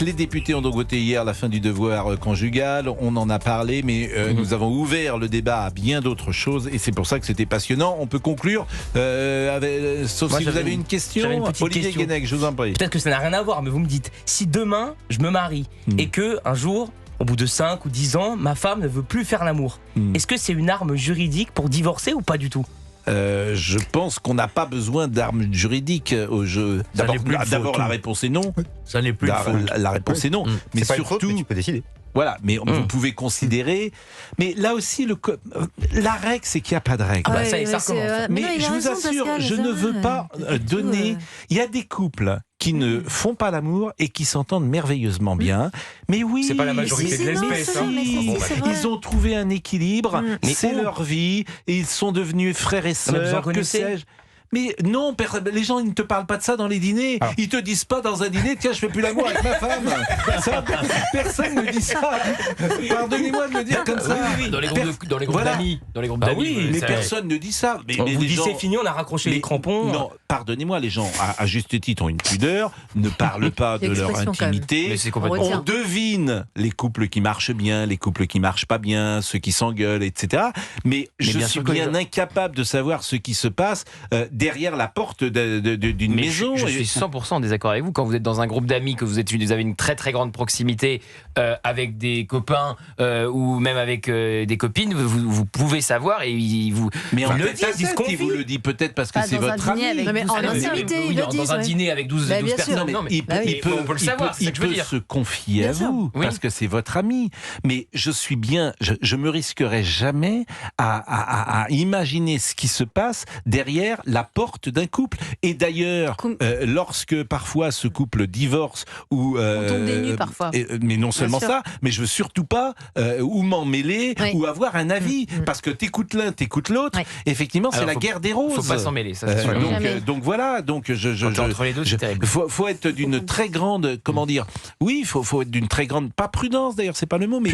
Les députés ont donc voté hier la fin du devoir conjugal. On en a parlé, mais nous avons ouvert le débat à bien d'autres choses et c'est pour ça que c'était passionnant. On peut conclure, sauf Moi, si vous avez une question. Olivier Guénec, je vous en prie. Peut-être que ça n'a rien à voir, mais vous me dites, si demain je me marie et que un jour, au bout de 5 ou 10 ans, ma femme ne veut plus faire l'amour, est-ce que c'est une arme juridique pour divorcer ou pas du tout ? Je pense qu'on n'a pas besoin d'armes juridiques au jeu. D'abord, la réponse est non. Ça n'est plus La réponse est non. Mais c'est pas surtout, une faute, mais tu peux décider. Voilà, mais vous pouvez considérer. Mais là aussi, la règle, c'est qu'il n'y a pas de règle. Ah bah ça y est, ça recommence. Mais je vous assure, je ne veux pas donner. Il y a des couples qui ne font pas l'amour et qui s'entendent merveilleusement bien. Mais oui, c'est pas la majorité de l'espèce. Ils ont trouvé un équilibre. C'est leur vie et ils sont devenus frères et sœurs. Que sais-je ? Mais non, les gens ils ne te parlent pas de ça dans les dîners. Ils te disent pas dans un dîner, tiens, je fais plus l'amour avec ma femme. Ça, personne ne dit ça. Pardonnez-moi de le dire comme ça. Oui, dans les groupes d'amis. Dans les groupes d'amis. Oui, mais personne ne dit ça. Mais on vous les dit gens... c'est fini, on a raccroché les crampons. Non, pardonnez-moi, les gens, à juste titre, ont une pudeur, ne parlent pas de leur intimité. Mais c'est complètement... On devine les couples qui marchent bien, les couples qui marchent pas bien, ceux qui s'engueulent, etc. Mais je suis bien incapable de savoir ce qui se passe derrière la porte d'une maison. Je suis 100% en désaccord avec vous. Quand vous êtes dans un groupe d'amis, que vous avez une très très grande proximité avec des copains ou même avec des copines, vous pouvez savoir et vous... Mais on le dit, il vous le dit peut-être parce que c'est votre ami. En intimité, ils le disent. Dans un dîner avec 12 personnes. Non, mais on peut le savoir, c'est ce que je veux dire. Il peut se confier à vous parce que c'est votre ami. Mais je me risquerai jamais à imaginer ce qui se passe derrière la porte d'un couple. Et d'ailleurs, lorsque parfois ce couple divorce ou on tombe des nues parfois. Mais non seulement ça, mais je veux surtout pas ou m'en mêler ou avoir un avis parce que t'écoutes l'un, t'écoutes l'autre. Effectivement, c'est la guerre des roses. Faut pas s'en mêler, ça c'est sûr. Donc voilà, entre les deux, c'est terrible. Faut être d'une très grande, comment dire, oui, faut être d'une très grande, pas prudence d'ailleurs, c'est pas le mot, mais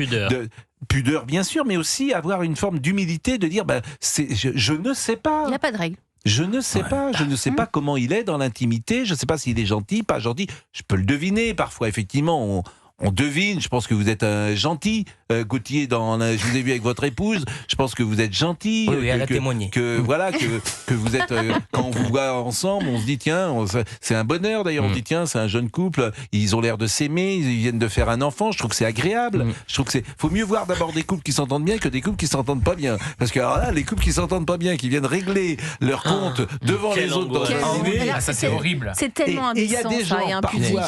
pudeur bien sûr, mais aussi avoir une forme d'humilité de dire, je ne sais pas. Il n'y a pas de règle. Je ne sais pas, je ne sais pas comment il est dans l'intimité, je ne sais pas s'il est gentil, pas gentil. Je peux le deviner parfois, effectivement, on devine. Je pense que vous êtes gentil, Gauthier. Je vous ai vu avec votre épouse. Je pense que vous êtes gentil. Oui, elle a témoigné. Que vous êtes. Quand on vous voit ensemble, on se dit tiens, c'est un bonheur. D'ailleurs, on se dit tiens, c'est un jeune couple. Ils ont l'air de s'aimer. Ils viennent de faire un enfant. Je trouve que c'est agréable. Je trouve que faut mieux voir d'abord des couples qui s'entendent bien que des couples qui s'entendent pas bien. Parce que alors là, les couples qui s'entendent pas bien, qui viennent régler leur compte devant les autres dans un dîner, ça c'est horrible. C'est tellement indécent.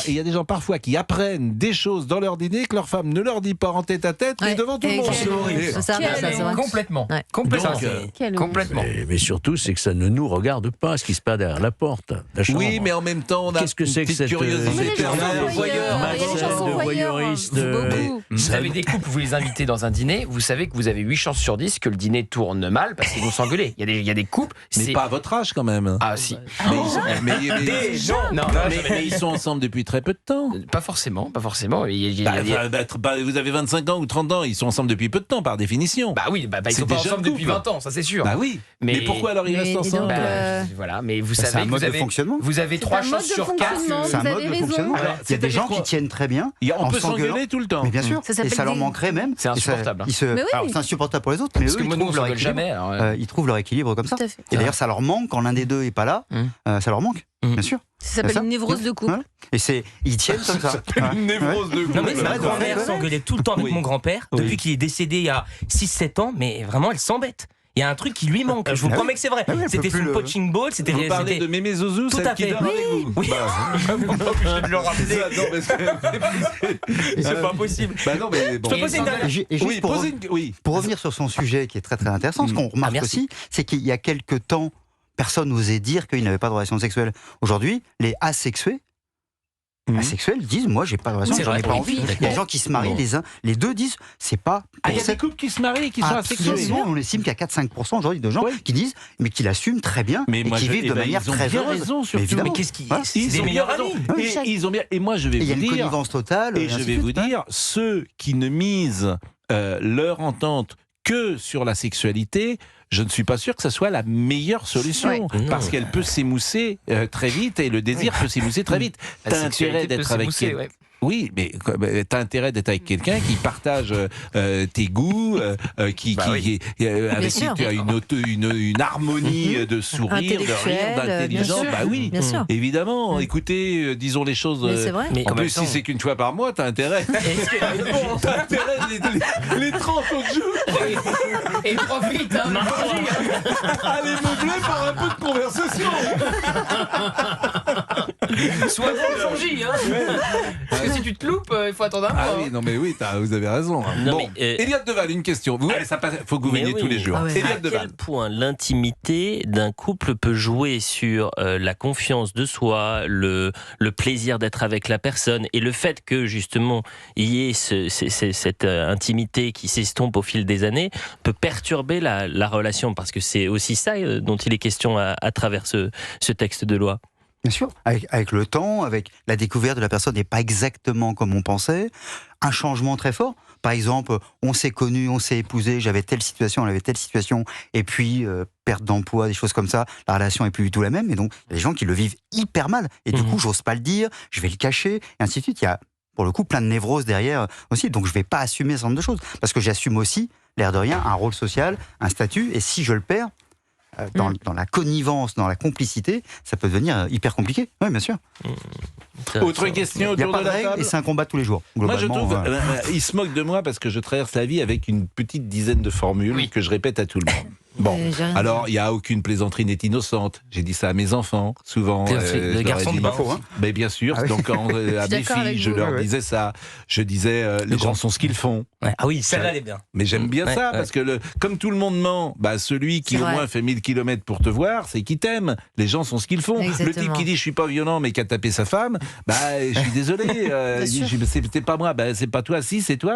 Il y a des gens parfois qui apprennent des choses dans leur dîner que leur femme ne leur dit pas en tête à tête, mais devant tout le monde. C'est horrible. Complètement. Complètement. Mais surtout, c'est que ça ne nous regarde pas ce qui se passe derrière la porte. Oui, mais en même temps, on a qu'est-ce que c'est que cette curiosité de voyeuristes. Vous avez des couples, vous les invitez dans un dîner, vous savez que vous avez 8 chances sur 10 que le dîner tourne mal parce qu'ils vont s'engueuler. Il y a des couples. Mais pas à votre âge quand même. Ah si. Des gens. Mais ils sont ensemble depuis très peu de temps. Pas forcément. Vous avez 25 ans ou 30 ans, ils sont ensemble depuis peu de temps par définition. Bah oui, ils sont pas ensemble depuis 20 ans, ça c'est sûr. Bah oui. Mais pourquoi alors ils restent ensemble? Voilà, mais vous savez, c'est un mode de fonctionnement. Vous avez 3 chances sur 4. C'est un mode de fonctionnement. Il y a des gens qui tiennent très bien. On peut s'engueuler tout le temps. Mais bien sûr. Et ça leur manquerait même. C'est insupportable. Alors c'est insupportable pour les autres, mais eux ils trouvent leur équilibre comme ça. Et d'ailleurs ça leur manque quand l'un des deux est pas là. Ça leur manque. Bien sûr. Ça s'appelle une névrose de couple. Et ils tiennent comme ça. Une névrose de couple. Non mais ma grand-mère s'engueulait tout le temps avec mon grand-père depuis qu'il est décédé il y a 6-7 ans, mais vraiment elle s'embête. Il y a un truc qui lui manque, je vous promets que c'est vrai. C'était son punching ball, c'était... Vous parlez de Mémé Zouzou, celle qui dort avec vous. Oui. Pas obligé de le rappeler. C'est pas possible. Bah non, mais bon. Je peux poser une dernière... Pour revenir sur son sujet qui est très très intéressant, ce qu'on remarque aussi, c'est qu'il y a quelques temps, personne n'osait dire qu'il n'avait pas de relation sexuelle. Aujourd'hui, les asexués disent moi j'ai pas de relation, j'en ai pas envie. Il y a des gens qui se marient, les deux disent c'est pas. Il y a des couples qui se marient et qui sont asexués. On estime qu'il y a 4-5% aujourd'hui de gens qui disent mais qui l'assument très bien et qui vivent de manière très heureuse. Mais qu'est-ce qu'ils c'est des meilleurs amis. Et moi je vais vous dire. Il y a une connivence totale. Et je vais vous dire, ceux qui ne misent leur entente que sur la sexualité, je ne suis pas sûr que ce soit la meilleure solution, parce qu'elle peut s'émousser très vite et le désir peut s'émousser très vite. T'as intérêt d'être avec Oui, mais t'as intérêt d'être avec quelqu'un qui partage tes goûts, avec qui tu as une harmonie de sourire, de rire, d'intelligence. Bah oui, bien sûr. évidemment. Écoutez, disons les choses. Mais c'est vrai. En plus, si c'est qu'une fois par mois, t'as intérêt. T'as intérêt les 30 autres jours. Et profite, hein, Allez meubler par un peu de conversation. Sois bon le jour J, hein. Parce que si tu te loupes, il faut attendre un mois. Ah oui, non mais oui, vous avez raison. Non, Bon, mais, Eliade Deval, une question. Vous, allez, ça passe, faut que vous veniez tous les jours. Ah ouais. Eliade à Deval. quel point l'intimité d'un couple peut jouer sur la confiance de soi, le plaisir d'être avec la personne, et le fait que justement il y ait cette intimité qui s'estompe au fil des années peut perturber la relation, parce que c'est aussi ça dont il est question à travers ce texte de loi. Bien sûr, avec le temps, avec la découverte de la personne n'est pas exactement comme on pensait, un changement très fort. Par exemple, on s'est connus, on s'est épousés, j'avais telle situation, elle avait telle situation, et puis perte d'emploi, des choses comme ça, la relation est plus du tout la même, et donc il y a des gens qui le vivent hyper mal, et du coup j'ose pas le dire, je vais le cacher, et ainsi de suite. Il y a pour le coup plein de névroses derrière aussi, donc je vais pas assumer ce genre de choses, parce que j'assume aussi, l'air de rien, un rôle social, un statut, et si je le perds, dans la connivence, dans la complicité, ça peut devenir hyper compliqué. Oui, bien sûr. Autre question Il n'y a autour pas de de la règles table. et c'est un combat tous les jours. Moi, je Globalement, trouve, il se moque de moi parce que je traverse la vie avec une petite dizaine de formules que je répète à tout le monde. Bon, J'ai rien alors il y a aucune plaisanterie n'est innocente. J'ai dit ça à mes enfants souvent. Le garçon de bain. Mais bien sûr. Ah oui. Donc à mes d'accord avec filles, je vous. leur Ouais, ouais. disais ça. Je disais les gens sont ce qu'ils font. Ouais. Ah oui, celle-là, elle est bien. Mais j'aime bien ça parce que comme tout le monde ment, bah celui qui C'est au vrai. moins fait 1000 km pour te voir, c'est qui t'aime. Les gens sont ce qu'ils font. Le Exactement. type qui dit je suis pas violent mais qui a tapé sa femme, bah je suis désolé. Bien sûr. C'est pas moi, bah c'est pas toi, si c'est toi.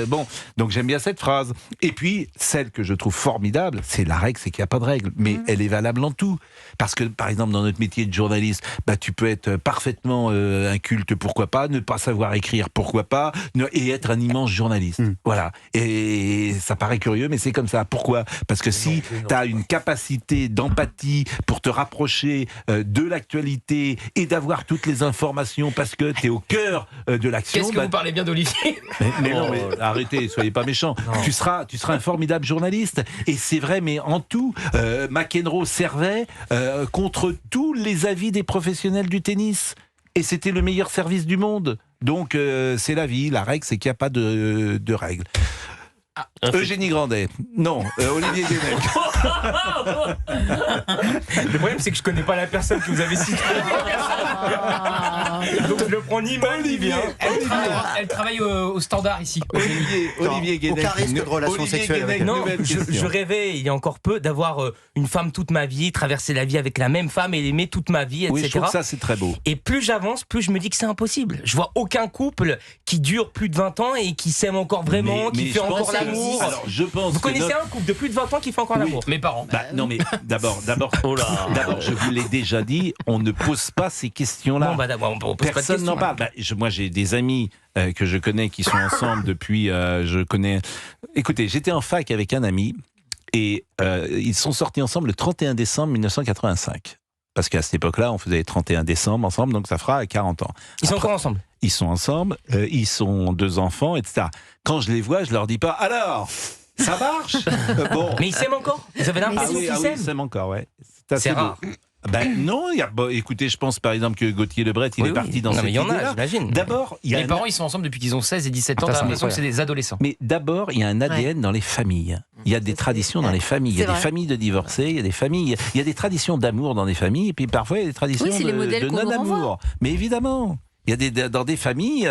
Bon, donc j'aime bien cette phrase. Et puis celle que je trouve formidable, c'est la règle, c'est qu'il n'y a pas de règle, mais elle est valable en tout. Parce que par exemple dans notre métier de journaliste, bah tu peux être parfaitement inculte, pourquoi pas, ne pas savoir écrire, pourquoi pas, et être un immense journaliste. Voilà. Et ça paraît curieux, mais c'est comme ça. Pourquoi ? Parce que si tu as une capacité d'empathie pour te rapprocher de l'actualité et d'avoir toutes les informations parce que tu es au cœur de l'action. Qu'est-ce que vous parlez bien d'Olivier ? Mais non, mais arrêtez, soyez pas méchants. Tu seras un formidable journaliste. Et c'est vrai, mais en tout, McEnroe servait contre tous les avis des professionnels du tennis. Et c'était le meilleur service du monde. Donc c'est la vie. La règle, c'est qu'il n'y a pas de règle. Eugénie Grandet. Non, Olivier Guénec. Le problème, c'est que je connais pas la personne que vous avez citée. Donc je le prends ni mal ni bien. Elle travaille au standard ici. Olivier Guénec. Aucun risque de relation Olivier sexuelle avec Guénec, elle. Non, nouvelle je question. rêvais il y a encore peu d'avoir une femme toute ma vie, traverser la vie avec la même femme et l'aimer toute ma vie, etc. Oui, je trouve que ça, c'est très beau. Et plus j'avance, plus je me dis que c'est impossible. Je vois aucun couple qui dure plus de 20 ans et qui s'aime encore vraiment, qui Mais fait je pense encore que- l'amour. Alors, je pense Vous que connaissez un couple de plus de 20 ans qui fait encore l'amour ? Mes parents. Bah, non, mais d'abord, Oh là. d'abord, je vous l'ai déjà dit, on ne pose pas ces questions-là. Non, bah d'abord, on pose pas de Personne questions, n'en parle. Bah, moi, j'ai des amis que je connais qui sont ensemble depuis. Je connais. Écoutez, j'étais en fac avec un ami et ils sont sortis ensemble le 31 décembre 1985. Parce qu'à cette époque-là, on faisait les 31 décembre ensemble, donc ça fera 40 ans. Ils sont Après, encore ensemble. Ils sont ensemble, ils ont 2 enfants, etc. Quand je les vois, je leur dis pas alors. Ça marche. Bon. Mais ils s'aiment encore. Vous avez Ah l'impression oui, qu'ils ils s'aiment. s'aiment encore, ouais. assez C'est beau. rare. Ben non, écoutez, je pense par exemple que Gauthier Lebret, il Oui, est oui. parti dans Non, cette mais il y en a, idée-là. j'imagine. D'abord, il y a Mes parents, ils sont ensemble depuis qu'ils ont 16 et 17 ans. Ça, T'as c'est l'impression que c'est des adolescents. Mais d'abord, il y a un ADN dans les familles. Il y a des traditions dans les familles. Il y a C'est des vrai. familles de divorcés, il y a des familles, il y a des traditions d'amour dans les familles, et puis parfois il y a des traditions Oui, c'est les modèles de qu'on nous non-amour. renvoie. Mais évidemment. Il y a dans des familles,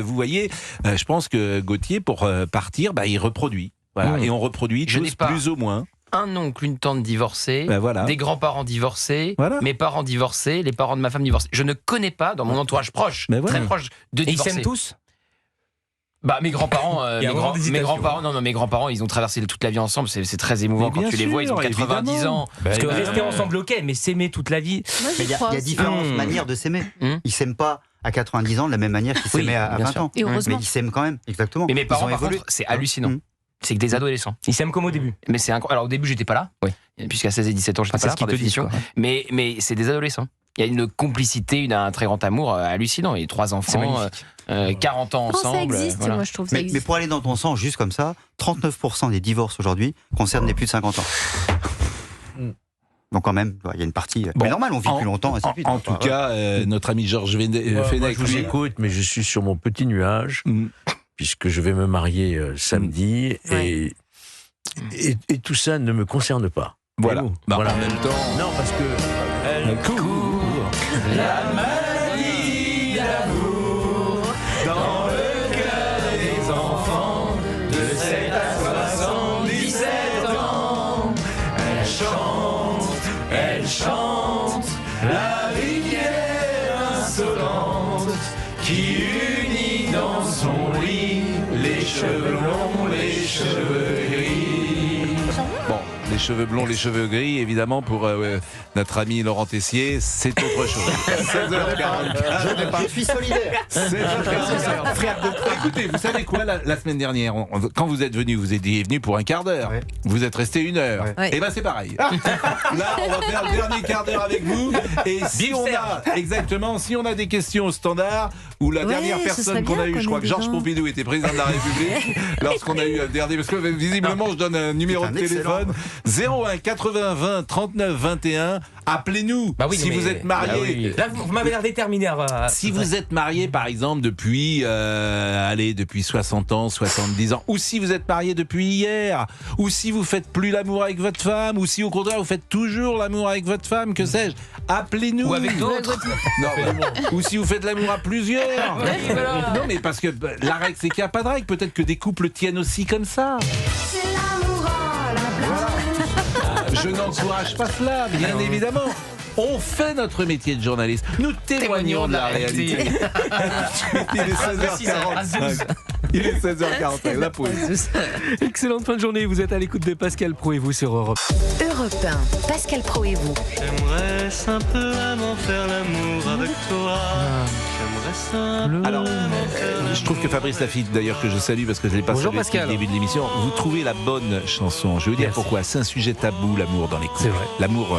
vous voyez, je pense que Gauthier, pour partir, il reproduit. Voilà. Et on reproduit Je tous n'ai pas- plus ou moins. Un oncle, une tante divorcée, Ben voilà. des grands-parents divorcés, Voilà. mes parents divorcés, les parents de ma femme divorcés. Je ne connais pas, dans mon entourage proche, Ben voilà. très proche, de Et ils divorcés. s'aiment tous. Bah mes grands-parents, Il y a vraiment des mes hésitations. grands-parents, non, mes grands-parents, ils ont traversé toute la vie ensemble. C'est très émouvant Mais quand bien tu les vois. Ils ont sûr, 90 évidemment. ans. Parce que Ben, rester ensemble, ok, mais s'aimer toute la vie. Moi, Mais j'y il y crois a aussi. différentes manières de s'aimer. Ils Ils s'aiment pas à 90 ans de la même manière qu'ils Oui, s'aimaient à bien 20 sûr. ans. Et Mais heureusement. ils s'aiment quand même, exactement. Mais mes parents, Ils ont par évolué. contre, c'est hallucinant. Mmh. C'est que des adolescents. Ils s'aiment comme au début. Mais c'est incroyable. Alors au début, j'étais pas là. Oui. Puisqu'à 16 et 17 ans, j'étais Ah, pas c'est là ce qu'ils par te disent, définition. quoi. Mais c'est des adolescents. Il y a une complicité, un très grand amour hallucinant. Et 3 enfants, 40 ans ensemble. Ça existe, moi je trouve ça mais existe. pour aller dans ton sens, juste comme ça, 39% des divorces aujourd'hui concernent les plus de 50 ans. Donc quand même, il y a une partie... mais normal, on vit plus longtemps, ainsi de suite. En tout cas, notre ami Georges Fenech... Je vous écoute, mais je suis sur mon petit nuage, puisque je vais me marier samedi, et tout ça ne me concerne pas. Voilà. Voilà. En même temps... Non, parce que... Elle court la maladie d'amour dans le cœur des enfants de 7 à 77 ans. Elle chante la rivière insolente qui unit dans son lit les cheveux longs, les cheveux gris. Bon, les cheveux blonds, les cheveux gris, évidemment, pour notre ami Laurent Tessier, c'est autre chose. 16h44. Je suis solidaire. 16h44. Écoutez, vous savez quoi, la semaine dernière, quand vous êtes venu, vous étiez venu pour un quart d'heure. Ouais. Vous êtes resté 1 heure. Ouais. Et ben c'est pareil. Là, on va faire le dernier quart d'heure avec vous. Et si on a, exactement, si on a des questions au standard, ou la dernière ce personne serait qu'on a bien eue, je crois qu'on que ait Georges des gens. Pompidou était président de la République, lorsqu'on a eu un dernier, parce que visiblement je donne un numéro de téléphone, 01 80 20 39 21. Appelez-nous si vous êtes marié. Là, vous m'avez l'air déterminé à... Si vous êtes marié, par exemple, depuis 60 ans, 70 ans, ou si vous êtes marié depuis hier, ou si vous faites plus l'amour avec votre femme, ou si au contraire vous faites toujours l'amour avec votre femme, que sais-je, appelez-nous. Ou avec d'autres. Non, ou si vous faites l'amour à plusieurs. Non, mais parce que la règle, c'est qu'il n'y a pas de règle. Peut-être que des couples tiennent aussi comme ça. Je n'encourage pas cela, bien évidemment. On fait notre métier de journaliste. Nous témoignons de la réalité. Il est 16h45. Il est 16h45. La pause. Excellente fin de journée. Vous êtes à l'écoute de Pascal Pro et vous sur Europe. Europe 1, Pascal Pro et vous. J'aimerais simplement faire l'amour avec toi. Alors, je trouve que Fabrice Lafitte, d'ailleurs, que je salue parce que je l'ai pas Bonjour salué depuis le Pascal. début de l'émission, vous trouvez la bonne chanson. Je veux dire pourquoi. C'est un sujet tabou, l'amour dans les couples. C'est vrai. L'amour,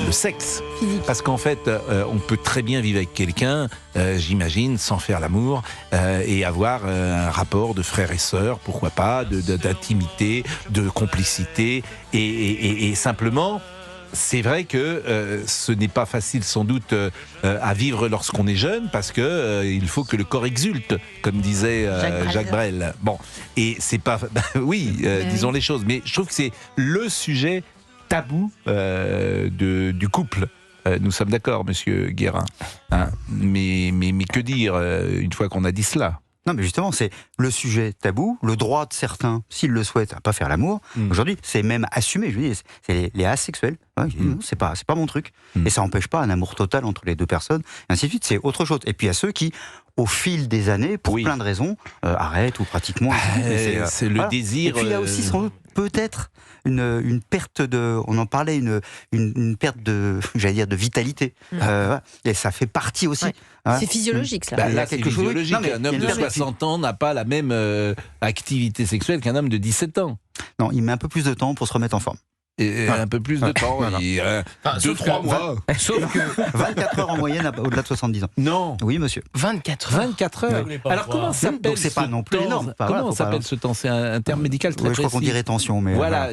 le sexe. Physique. Parce qu'en fait, on peut très bien vivre avec quelqu'un, j'imagine, sans faire l'amour, et avoir un rapport de frères et sœurs, pourquoi pas, d'intimité, de complicité, et simplement... C'est vrai que ce n'est pas facile sans doute à vivre lorsqu'on est jeune parce que il faut que le corps exulte, comme disait Jacques Brel. Bon, et c'est pas, disons les choses, mais je trouve que c'est le sujet tabou du couple. Nous sommes d'accord, Monsieur Guérin. Hein, mais que dire une fois qu'on a dit cela? Non, mais justement, c'est le sujet tabou, le droit de certains, s'ils le souhaitent, à pas faire l'amour. Aujourd'hui, c'est même assumé. Je dis, c'est les asexuels. Ouais, non, c'est pas mon truc. Et ça n'empêche pas un amour total entre les deux personnes. Et ainsi de suite, c'est autre chose. Et puis, il y a ceux qui, au fil des années, pour plein de raisons, arrêtent ou pratiquent moins. C'est le désir. Et puis, il y a aussi sans doute peut-être une perte de, on en parlait, une perte de, j'allais dire, de vitalité. Et ça fait partie aussi. Ouais. C'est physiologique, ça. Là, c'est physiologique. Non, mais un homme de 60 ans n'a pas la même activité sexuelle qu'un homme de 17 ans. Non, il met un peu plus de temps pour se remettre en forme. Et un peu plus de temps, 2-3 mois. Sauf que 24 heures en moyenne au-delà de 70 ans. Non. Oui, monsieur. 24 heures. 24 heures. Alors comment s'appelle Donc, c'est pas non plus énorme. Enfin, Comment voilà, s'appelle ce temps? C'est un terme médical très Oui, je crois qu'on précis. dit rétention, mais Voilà,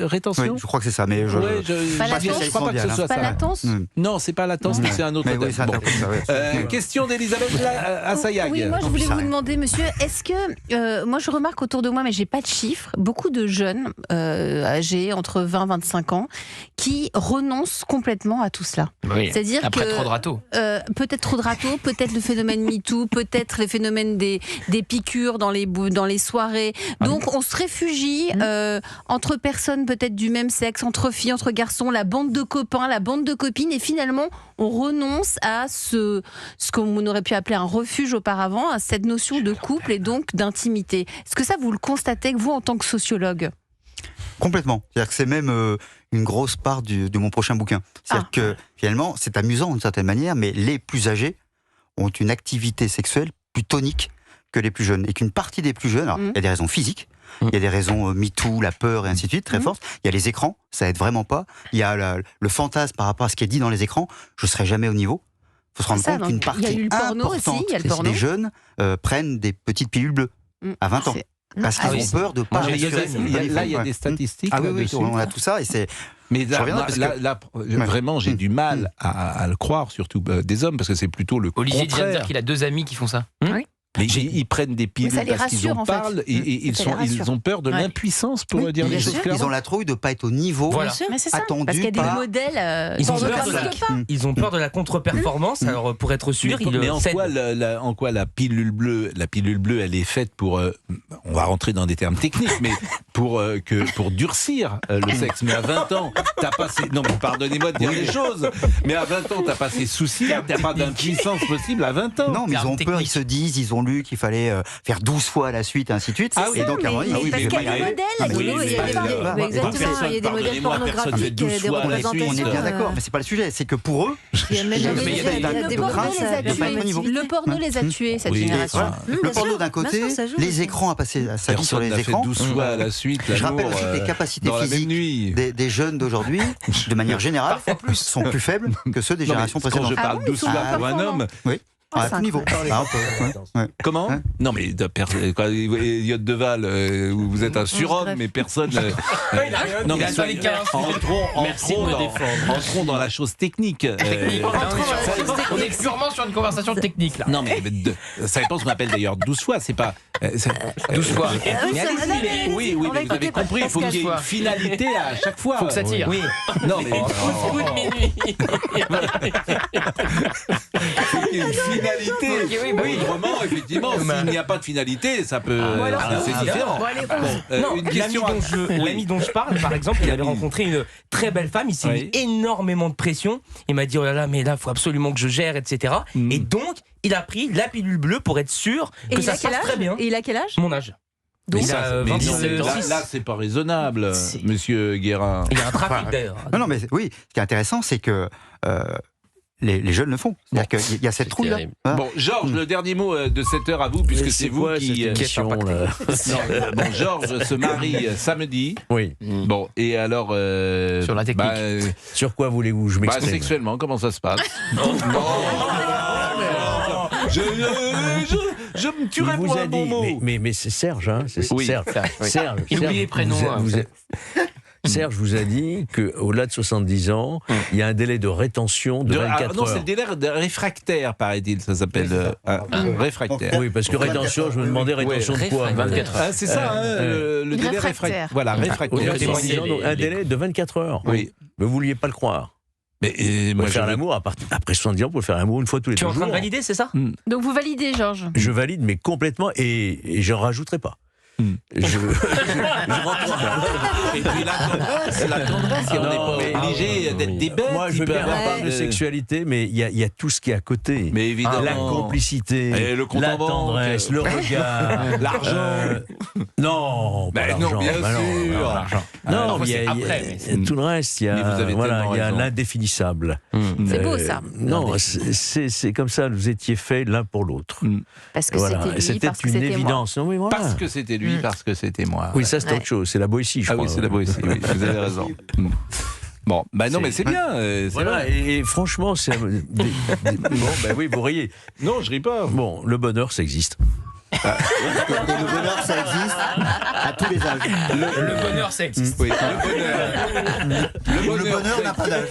rétention. Oui, je crois que c'est ça, mais je. Pas je latence. crois pas que ce soit Pas ça. latence. Non, c'est pas latence, mais c'est un autre Mais oui, terme. c'est un terme comme ça, ouais. Question d'Elisabeth Assayag. Oui, moi je Non, voulais ça vous rien. demander, monsieur, est-ce que, moi je remarque autour de moi, mais j'ai pas de chiffres, beaucoup de jeunes âgés entre 20 et 25 ans qui renoncent complètement à tout cela. Oui. C'est-à-dire Après que trop de râteaux. peut-être trop de râteaux, peut-être le phénomène MeToo, peut-être les phénomènes des piqûres dans les soirées. Donc on se réfugie entre personnes peut-être du même sexe, entre filles, entre garçons, la bande de copains, la bande de copines, et finalement on renonce à ce qu'on aurait pu appeler un refuge auparavant, à cette notion de couple et donc d'intimité. Est-ce que ça vous le constatez, vous, en tant que sociologue? Complètement. C'est-à-dire que c'est même une grosse part de mon prochain bouquin. C'est-à-dire que finalement, c'est amusant d'une certaine manière, mais les plus âgés ont une activité sexuelle plus tonique que les plus jeunes. Et qu'une partie des plus jeunes, alors il y a des raisons physiques, Il y a des raisons MeToo, la peur et ainsi de suite, très fortes. Il y a les écrans, ça aide vraiment pas. Il y a le fantasme par rapport à ce qui est dit dans les écrans. Je serai jamais au niveau. Il faut se rendre compte qu'une partie importante des jeunes prennent des petites pilules bleues à 20 ans. Parce qu'ils ont peur de pas réussir. Là, il y a des statistiques. Ah oui, on a tout ça et c'est. Mais là, vraiment, j'ai du mal à le croire, surtout des hommes, parce que c'est plutôt le Olivier contraire. vient de dire qu'il a 2 amis qui font ça. Oui. Mais ils prennent des pilules parce qu'ils en parlent et ils ont peur de l'impuissance pour dire les choses clairement. Ils ont la trouille de ne pas être au niveau attendu. Parce qu'il y a des modèles. Ils ont peur de la contre-performance. Alors pour être sûr, mais en quoi la pilule bleue, elle est faite pour. On va rentrer dans des termes techniques, mais pour durcir le sexe. Mais à 20 ans, t'as pas ces. Non, mais pardonnez-moi de dire les choses. Mais à 20 ans, t'as pas ces soucis-là. T'as pas d'impuissance possible à 20 ans. Non, mais ils ont peur. Ils se disent, ils ont lu qu'il fallait faire 12 fois à la suite, et ainsi de suite. Ah oui, et donc, parce qu'il y a des modèles, il y a des modèles pornographiques, des représentations. On est bien d'accord, mais c'est pas le sujet. C'est que pour eux, le porno les a tués, cette génération. Le porno d'un côté, les écrans à passer sa vie sur les écrans. 12 fois à la suite. Je rappelle aussi que les capacités physiques des jeunes d'aujourd'hui, de manière générale, sont plus faibles que ceux des générations précédentes. Quand je parle 12 fois pour un homme. Oui. À tout niveau. Comment ? Non, mais Elliot Deval, vous êtes un surhomme, mais personne. Non, mais entrons dans la chose technique. On est purement sur une conversation technique là. Non, mais ça dépend ce qu'on appelle d'ailleurs 12 fois. C'est pas 12 fois. Oui, mais vous avez compris. Il faut qu'il y ait une finalité à chaque fois. Il faut que ça tire. Oui. Non, mais. Coup de minuit. Faut qu'il y ait une finalité. Autrement, effectivement, s'il n'y a pas de finalité, ça peut. C'est différent. L'ami dont je parle, par exemple, il avait rencontré une très belle femme. Il s'est mis énormément de pression. Il m'a dit oh là là, mais là, il faut absolument que je gère, etc. Et donc, il a pris la pilule bleue pour être sûr que ça se passe très bien. Et il a quel âge ? Mon âge. Donc, là, c'est pas raisonnable, monsieur Guérin. Il y a un trafic d'ailleurs. Non, mais oui, ce qui est intéressant, c'est que. Les jeunes le font. C'est-à-dire qu'il y a cette trouille-là. Bon, Georges, le dernier mot de cette heure à vous, puisque c'est vous qui êtes impacté. Bon, Georges se marie samedi. Oui. Bon, et alors. Sur la technique. Sur quoi voulez-vous que je m'exprime ? Sexuellement, comment ça se passe ? Je me tuerais pour un bon mot. Mais c'est Serge, hein ? C'est Serge. Il oublie les prénoms. Serge vous a dit qu'au-delà de 70 ans, il y a un délai de rétention de 24 heures. Non, c'est le délai de réfractaire, paraît-il, ça s'appelle réfractaire. Oui, parce que rétention, je me demandais rétention de quoi ? 24 heures. C'est ça, le délai réfractaire. Voilà, réfractaire. Un délai de 24 heures. Oui. Mais vous ne vouliez pas le croire. Mais moi, faire l'amour, après 70 ans, vous pouvez faire l'amour une fois tous les 2 jours. Tu es en train de valider, c'est ça ? Donc vous validez, Georges ? Je valide, mais complètement, et je n'en rajouterai pas. Je et puis la tendresse, on n'est pas obligé d'être des bêtes. Moi, je veux bien parler de sexualité, mais il y a tout ce qui est à côté. Mais évidemment. La complicité, la tendresse, le regard, l'argent. Non, pas l'argent. Non, bien sûr. Non, il y a tout le reste. Il y a l'indéfinissable. C'est beau ça. Non, c'est comme ça. Vous étiez faits l'un pour l'autre. Parce que c'était une évidence. Parce que c'était lui. Parce que c'était moi. Oui, ça c'est autre chose. C'est la Boétie, je crois. Oui, c'est la Boétie. Oui, vous avez raison. Bon, non, mais c'est bien. Voilà, et franchement, c'est. Bon, oui, vous riez. Non, je ris pas. Bon, le bonheur, ça existe. Le bonheur, ça existe à tous les âges. Le bonheur, ça existe. Oui, le bonheur n'a pas d'âge.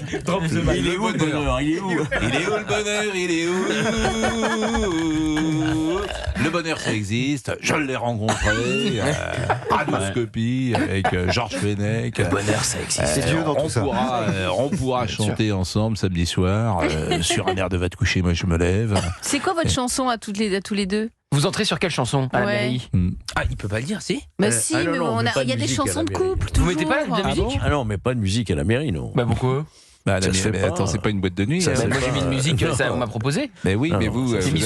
Il est où le bonheur ? Il est où ? Il est où le bonheur ? Il est où ? Le bonheur, ça existe. Je l'ai rencontré à Radioscopie avec Georges Fenech. Le bonheur, ça existe. C'est Dieu dans tout ça. On pourra chanter ensemble samedi soir sur un air de Va te coucher, moi je me lève. C'est quoi votre chanson à tous les deux ? Vous entrez sur quelle chanson à la mairie ? Ah, il peut pas le dire, si ? Mais si, mais il y a des chansons de couple. Vous mettez pas de musique ? Ah non, mais pas de musique à la mairie, non. Bah pourquoi ? Attends, c'est pas une boîte de nuit. Moi j'ai mis une musique, ça on m'a proposé. Mais oui, mais vous.